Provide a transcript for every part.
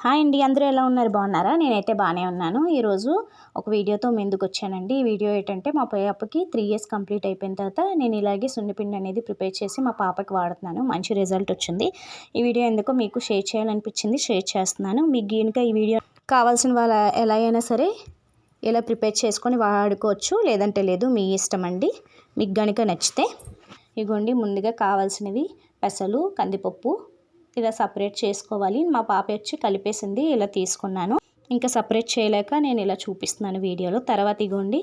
Hi అండి అందరూ ఎలా ఉన్నారు బాగున్నారా? నేనైతే బాగానే ఉన్నాను. ఈరోజు ఒక వీడియోతో ముందుకు వచ్చానండి. ఈ వీడియో ఏంటంటే మా పాపకి 3 ఇయర్స్ కంప్లీట్ అయిపోయిన తర్వాత నేను ఇలాగే సున్నిపిండి అనేది ప్రిపేర్ చేసి మా పాపకి వాడుతున్నాను. మంచి రిజల్ట్ వచ్చింది. ఈ వీడియో ఎందుకో మీకు షేర్ చేయాలనిపించింది, షేర్ చేస్తున్నాను. మీకు గనుక ఈ వీడియో కావాల్సిన వాళ్ళ ఎలా అయినా సరే ఇలా ప్రిపేర్ చేసుకొని వాడుకోవచ్చు, లేదంటే లేదు, మీ ఇష్టం అండి. మీకు గనుక నచ్చితే ఇగోండి ముందుగా కావాల్సినవి పెసలు, కందిపప్పు ఇలా సపరేట్ చేసుకోవాలి. మా పాప వచ్చి కలిపేసింది, ఇలా తీసుకున్నాను. ఇంకా సపరేట్ చేయలేక నేను ఇలా చూపిస్తున్నాను వీడియోలో. తర్వాత ఇగోండి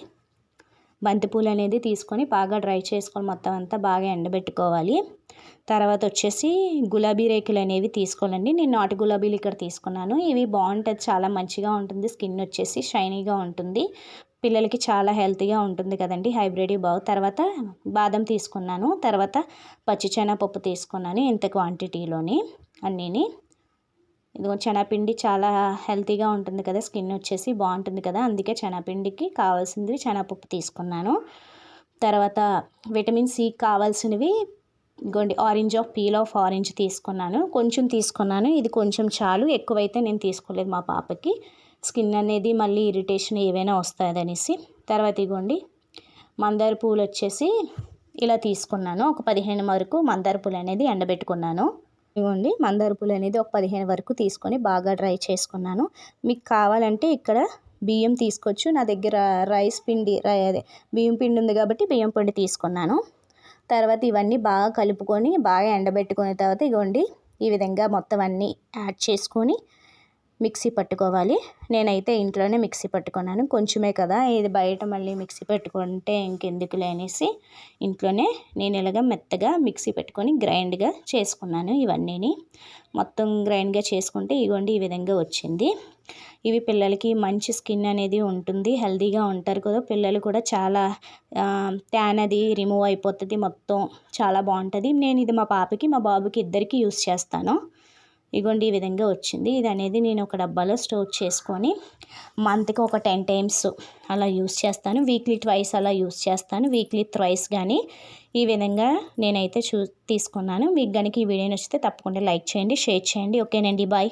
బంతిపూలు అనేది తీసుకొని బాగా డ్రై చేసుకొని మొత్తం అంతా బాగా ఎండబెట్టుకోవాలి. తర్వాత వచ్చేసి గులాబీ రేకులు అనేవి తీసుకోవాలండి. నేను నాటు గులాబీలు ఇక్కడ తీసుకున్నాను. ఇవి బాగుంటుంది, చాలా మంచిగా ఉంటుంది. స్కిన్ వచ్చేసి షైనీగా ఉంటుంది, పిల్లలకి చాలా హెల్తీగా ఉంటుంది కదండి. హైబ్రిడ్ బాగు. తర్వాత బాదం తీసుకున్నాను. తర్వాత పచ్చిశనగపప్పు తీసుకున్నాను ఇంత క్వాంటిటీలోని అన్నీని. ఇదిగో శనగపిండి చాలా హెల్తీగా ఉంటుంది కదా, స్కిన్ వచ్చేసి బాగుంటుంది కదా, అందుకే శనగపిండికి కావాల్సింది శనగపప్పు తీసుకున్నాను. తర్వాత విటమిన్ సి కావాల్సినవి ఇగోండి పీల్ ఆఫ్ ఆరెంజ్ తీసుకున్నాను. కొంచెం తీసుకున్నాను, ఇది కొంచెం చాలు, ఎక్కువైతే నేను తీసుకోలేదు మా పాపకి. స్కిన్ అనేది మళ్ళీ ఇరిటేషన్ ఏవైనా వస్తుందనేసి. తర్వాత ఇగోండి మందార పూలు వచ్చేసి ఇలా తీసుకున్నాను. ఒక 15 వరకు మందార పూలు అనేది ఎండబెట్టుకున్నాను. ఇవ్వండి మందార పూలు అనేది ఒక 15 వరకు తీసుకొని బాగా డ్రై చేసుకున్నాను. మీకు కావాలంటే ఇక్కడ బియ్యం తీసుకోవచ్చు. నా దగ్గర రైస్ పిండి అదే బియ్యం పిండి ఉంది కాబట్టి బియ్యం పిండి తీసుకున్నాను. తర్వాత ఇవన్నీ బాగా కలుపుకొని బాగా ఎండబెట్టుకున్న తర్వాత ఇగోండి ఈ విధంగా మొత్తం అన్నీ యాడ్ చేసుకొని మిక్సీ పట్టుకోవాలి. నేనైతే ఇంట్లోనే మిక్సీ పట్టుకున్నాను, కొంచెమే కదా, ఇది బయట మళ్ళీ మిక్సీ పెట్టుకుంటే ఇంకెందుకులే అనేసి ఇంట్లోనే నేను ఇలాగ మెత్తగా మిక్సీ పెట్టుకొని గ్రైండ్గా చేసుకున్నాను. ఇవన్నీని మొత్తం గ్రైండ్గా చేసుకుంటే ఇగోండి ఈ విధంగా వచ్చింది. ఇవి పిల్లలకి మంచి స్కిన్ అనేది ఉంటుంది, హెల్తీగా ఉంటారు కదా, పిల్లలు కూడా చాలా ట్యాన్ అది రిమూవ్ అయిపోతుంది, మొత్తం చాలా బాగుంటుంది. నేను ఇది మా పాపకి మా బాబుకి ఇద్దరికి యూస్ చేస్తాను. ఇగోండి ఈ విధంగా వచ్చింది. ఇది అనేది నేను ఒక డబ్బాలో స్టోర్ చేసుకొని మంత్కి ఒక 10 టైమ్స్ అలా యూస్ చేస్తాను. వీక్లీ ట్వైస్ అలా యూస్ చేస్తాను, వీక్లీ థ్రైస్ కానీ. ఈ విధంగా నేనైతే తీసుకున్నాను. మీకు కనుక ఈ వీడియో నచ్చితే తప్పకుండా లైక్ చేయండి, షేర్ చేయండి. ఓకేనండి, బాయ్.